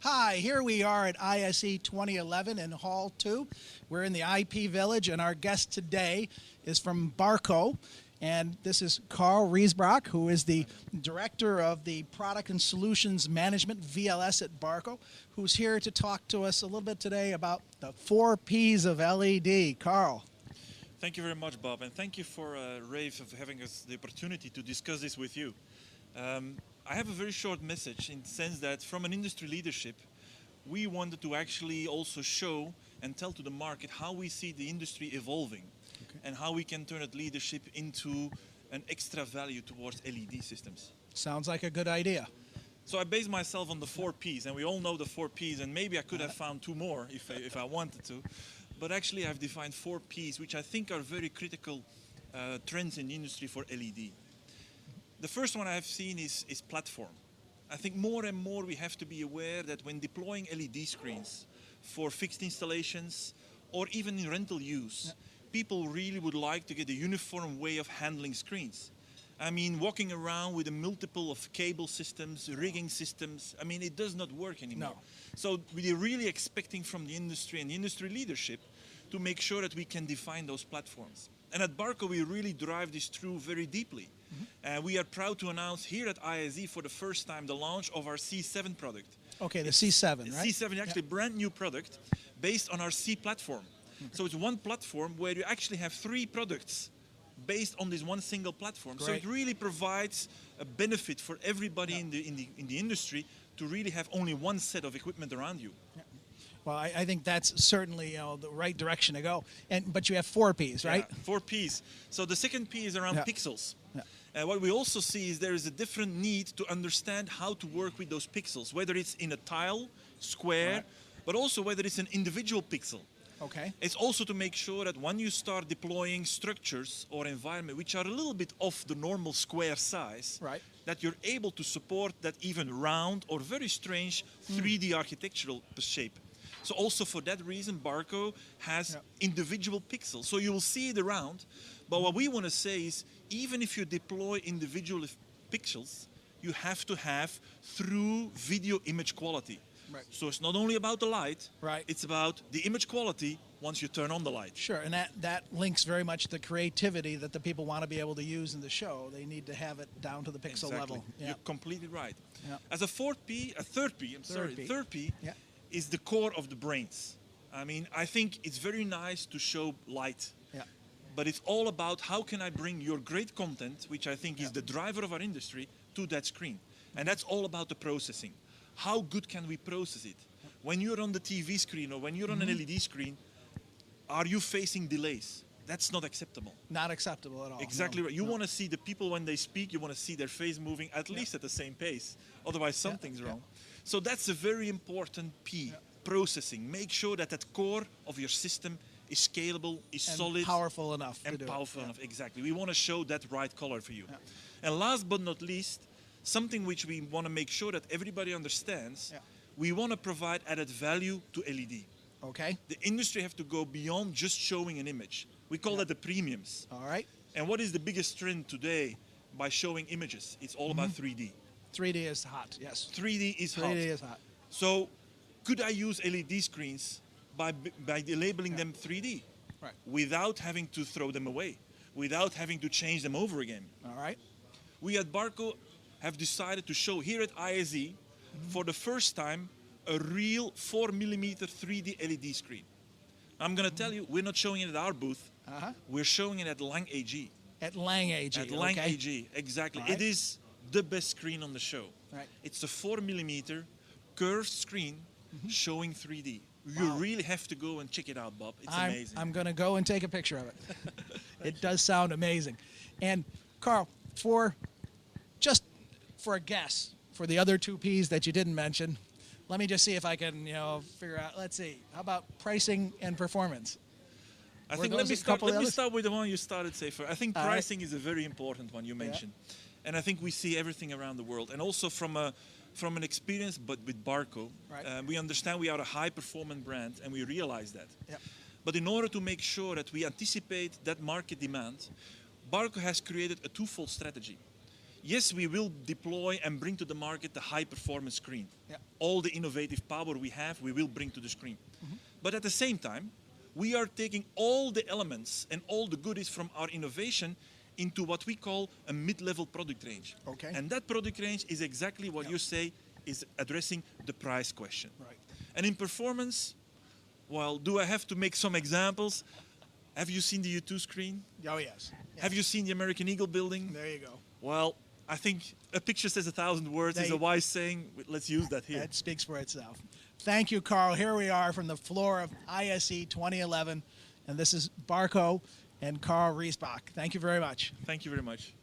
Hi, here we are at ISE 2011 in Hall 2. We're in the IP Village, and our guest today is from Barco. And this is Carl Rijsbrack, who is the Director of the Product and Solutions Management, VLS at Barco, who's here to talk to us a little bit today about the 4 Ps of LED. Carl. Thank you very much, Bob, and thank you for Rave of having us the opportunity to discuss this with you. I have a very short message in the sense that from an industry leadership, we wanted to actually also show and tell to the market how we see the industry evolving and how we can turn that leadership into an extra value towards LED systems. Sounds like a good idea. So I based myself on the 4 Ps, and we all know the 4 Ps, and maybe I could have found 2 more if I wanted to. But actually I've defined 4 Ps, which I think are very critical trends in the industry for LED. The first one I've seen is platform. I think more and more we have to be aware that when deploying LED screens for fixed installations or even in rental use, people really would like to get a uniform way of handling screens. I mean, walking around with a multiple of cable systems, rigging systems, I mean, it does not work anymore. No. So we're really expecting from the industry and the industry leadership to make sure that we can define those platforms. And at Barco, we really drive this through very deeply. We are proud to announce here at ISE for the first time the launch of our C7 product. Okay, the C7, right? C7 is actually a brand new product based on our C platform. So it's one platform where you actually have 3 products based on this one single platform. Great. So it really provides a benefit for everybody in the industry to really have only one set of equipment around you. Well, I think that's certainly the right direction to go. But you have 4 Ps, right? Yeah, 4 Ps. So the second P is around pixels. What we also see is there is a different need to understand how to work with those pixels, whether it's in a tile, square, but also whether it's an individual pixel. Okay. It's also to make sure that when you start deploying structures or environment which are a little bit off the normal square size, that you're able to support that even round or very strange 3D architectural shape. So also for that reason, Barco has individual pixels. So you will see it around. But what we want to say is, even if you deploy individual pixels, you have to have through video image quality. Right. So it's not only about the light, it's about the image quality once you turn on the light. Sure, and that links very much to the creativity that the people want to be able to use in the show. They need to have it down to the pixel level. You're completely right. Yeah. As a third P is the core of the brains. I mean, I think it's very nice to show light. But it's all about how can I bring your great content, which I think is the driver of our industry, to that screen. And that's all about the processing. How good can we process it? When you're on the TV screen or when you're on an LED screen, are you facing delays? That's not acceptable. Not acceptable at all. Exactly right. You want to see the people when they speak, you want to see their face moving at least at the same pace. Otherwise, something's wrong. So that's a very important P, processing. Make sure that that core of your system is scalable, is solid. Powerful enough to do it. Powerful enough, exactly. We want to show that right color for you. And last but not least, something which we want to make sure that everybody understands, we want to provide added value to LED. Okay. The industry have to go beyond just showing an image. We call that the premiums. All right. And what is the biggest trend today by showing images? It's all about 3D. 3D is hot, yes. 3D is hot. 3D is hot. So could I use LED screens by labeling them 3D without having to throw them away, without having to change them over again? All right. We at Barco have decided to show here at ISE for the first time a real 4mm 3D LED screen. I'm going to tell you, we're not showing it at our booth. We're showing it at Lang AG. At Lang AG. At Lang AG, exactly. It is the best screen on the show. It's a 4mm curved screen showing 3D. You really have to go and check it out, Bob. It's amazing. I'm going to go and take a picture of it. It does sound amazing. And Carl, for a guess, for the other 2 Ps that you didn't mention, let me just see if I can, figure out. Let's see. How about pricing and performance? I think let me start with the one you started, Safer. I think pricing is a very important one you mentioned. And I think we see everything around the world. And also from an experience, but with Barco, we understand we are a high-performance brand, and we realize that. But in order to make sure that we anticipate that market demand, Barco has created a twofold strategy. yes, we will deploy and bring to the market the high-performance screen. Yeah. All the innovative power we have, we will bring to the screen. But at the same time, we are taking all the elements and all the goodies from our innovation into what we call a mid-level product range. Okay. And that product range is exactly what you say is addressing the price question. Right. And in performance, well, do I have to make some examples? Have you seen the U2 screen? Oh, yes. Have you seen the American Eagle building? There you go. Well, I think a picture says 1,000 words is a wise saying. Let's use that here. That speaks for itself. Thank you, Carl. Here we are from the floor of ISE 2011, and this is Barco and Carl Rijsbrack. Thank you very much. Thank you very much.